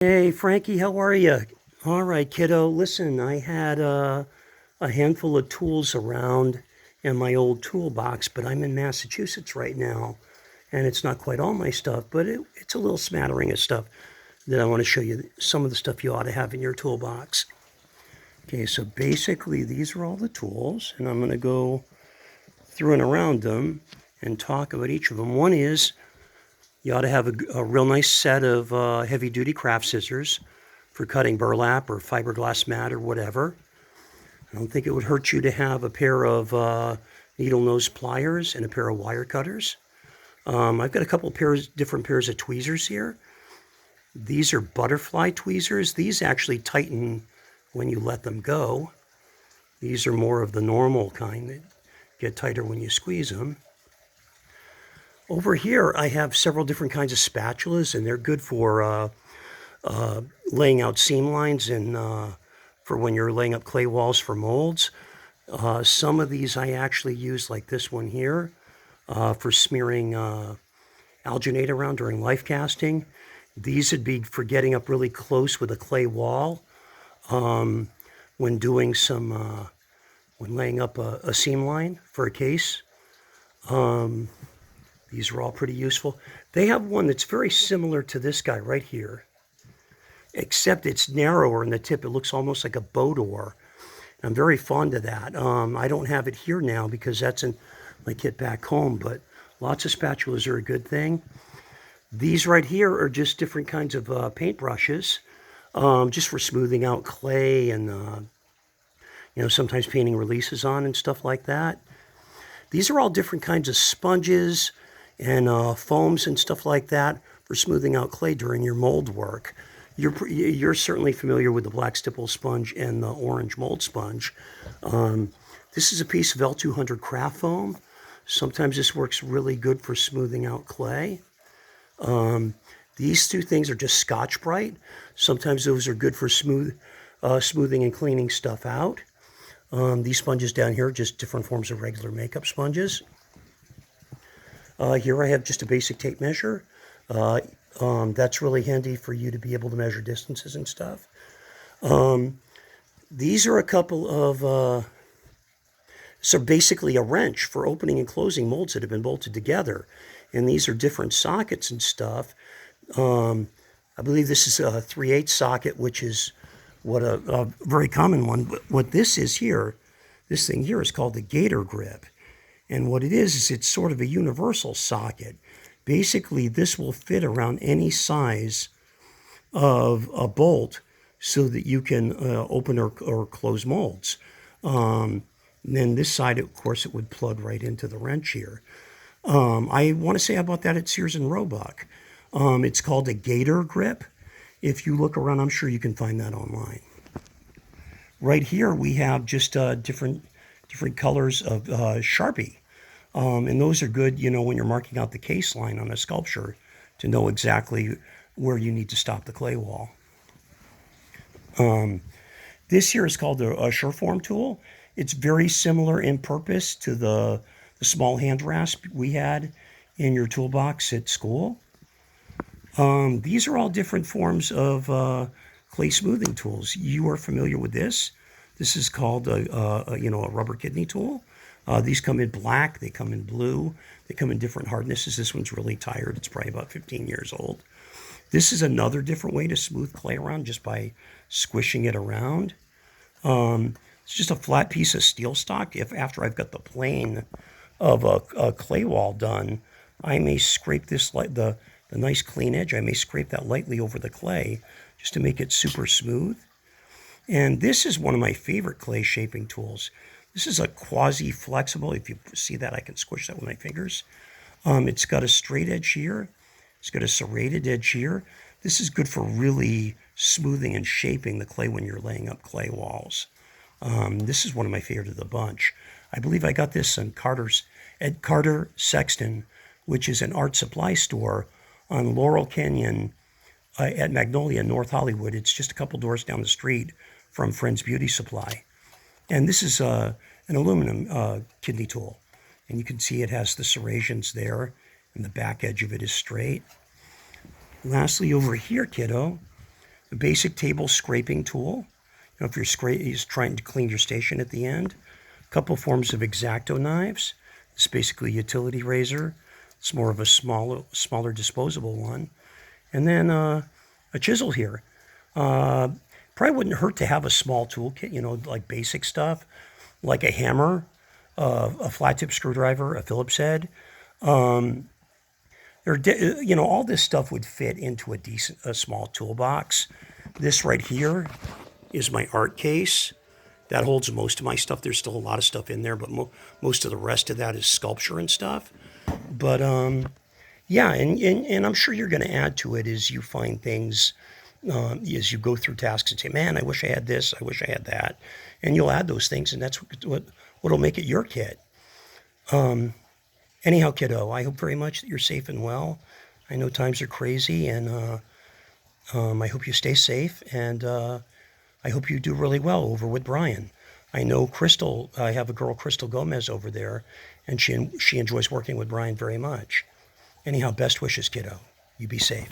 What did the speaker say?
Hey, Frankie, how are you? All right, kiddo. Listen, I had a handful of tools around in my old toolbox, but I'm in Massachusetts right now, and it's not quite all my stuff, but it's a little smattering of stuff that I want to show you some of the stuff you ought to have in your toolbox. Okay, so basically these are all the tools, and I'm going to go through and around them and talk about each of them. One is you ought to have a real nice set of heavy-duty craft scissors for cutting burlap or fiberglass mat or whatever. I don't think it would hurt you to have a pair of needle nose pliers and a pair of wire cutters. I've got a couple different pairs of tweezers here. These are butterfly tweezers. These actually tighten when you let them go. These are more of the normal kind that get tighter when you squeeze them. Over here, I have several different kinds of spatulas, and they're good for laying out seam lines and for when you're laying up clay walls for molds. Some of these I actually use, like this one here, for smearing alginate around during life casting. These would be for getting up really close with a clay wall when doing some, when laying up a seam line for a case. These are all pretty useful. They have one that's very similar to this guy right here, except it's narrower in the tip. It looks almost like a boat oar. I'm very fond of that. I don't have it here now because that's in my kit back home, but lots of spatulas are a good thing. These right here are just different kinds of paint brushes, just for smoothing out clay and, sometimes painting releases on and stuff like that. These are all different kinds of sponges and foams and stuff like that for smoothing out clay during your mold work. You're certainly familiar with the black stipple sponge and the orange mold sponge. This is a piece of L200 craft foam. Sometimes this works really good for smoothing out clay. These two things are just Scotch-Brite. Sometimes those are good for smoothing and cleaning stuff out. These sponges down here are just different forms of regular makeup sponges. Here I have just a basic tape measure. That's really handy for you to be able to measure distances and stuff. These are a couple of, so basically a wrench for opening and closing molds that have been bolted together. And these are different sockets and stuff. I believe this is a 3/8 socket, which is what a very common one. But what this is here, this thing here is called the gator grip. And what it is it's sort of a universal socket. Basically, this will fit around any size of a bolt so that you can open or close molds. And then this side, of course, it would plug right into the wrench here. I want to say I bought that at Sears and Roebuck. It's called a gator grip. If you look around, I'm sure you can find that online. Right here, we have just different colors of Sharpie. And those are good, when you're marking out the case line on a sculpture to know exactly where you need to stop the clay wall. This here is called a Sureform tool. It's very similar in purpose to the small hand rasp we had in your toolbox at school. These are all different forms of clay smoothing tools. You are familiar with this. This is called a rubber kidney tool. These come in black, they come in blue, they come in different hardnesses. This one's really tired. It's probably about 15 years old. This is another different way to smooth clay around just by squishing it around. It's just a flat piece of steel stock. After I've got the plane of a clay wall done, I may scrape this, the nice clean edge, I may scrape that lightly over the clay just to make it super smooth. And this is one of my favorite clay shaping tools. This is a quasi-flexible. If you see that, I can squish that with my fingers. It's got a straight edge here. It's got a serrated edge here. This is good for really smoothing and shaping the clay when you're laying up clay walls. This is one of my favorite of the bunch. I believe I got this at Carter Sexton, which is an art supply store on Laurel Canyon at Magnolia, North Hollywood. It's just a couple doors down the street from Friends Beauty Supply. And this is an aluminum kidney tool. And you can see it has the serrations there, and the back edge of it is straight. Lastly, over here, kiddo, a basic table scraping tool. If you're trying to clean your station at the end. A couple forms of X-Acto knives. It's basically a utility razor. It's more of a smaller disposable one. And then a chisel here. Probably wouldn't hurt to have a small toolkit, like basic stuff, like a hammer, a flat tip screwdriver, a Phillips head. All this stuff would fit into a small toolbox. This right here is my art case. That holds most of my stuff. There's still a lot of stuff in there, but most of the rest of that is sculpture and stuff. But yeah, and I'm sure you're going to add to it as you find things, as you go through tasks and say, man, I wish I had this, I wish I had that. And you'll add those things, and that's what'll make it your kit. Anyhow, kiddo, I hope very much that you're safe and well. I know times are crazy, and I hope you stay safe, and I hope you do really well over with Brian. I know Crystal, I have a girl, Crystal Gomez, over there, and she enjoys working with Brian very much. Anyhow, best wishes, kiddo. You be safe.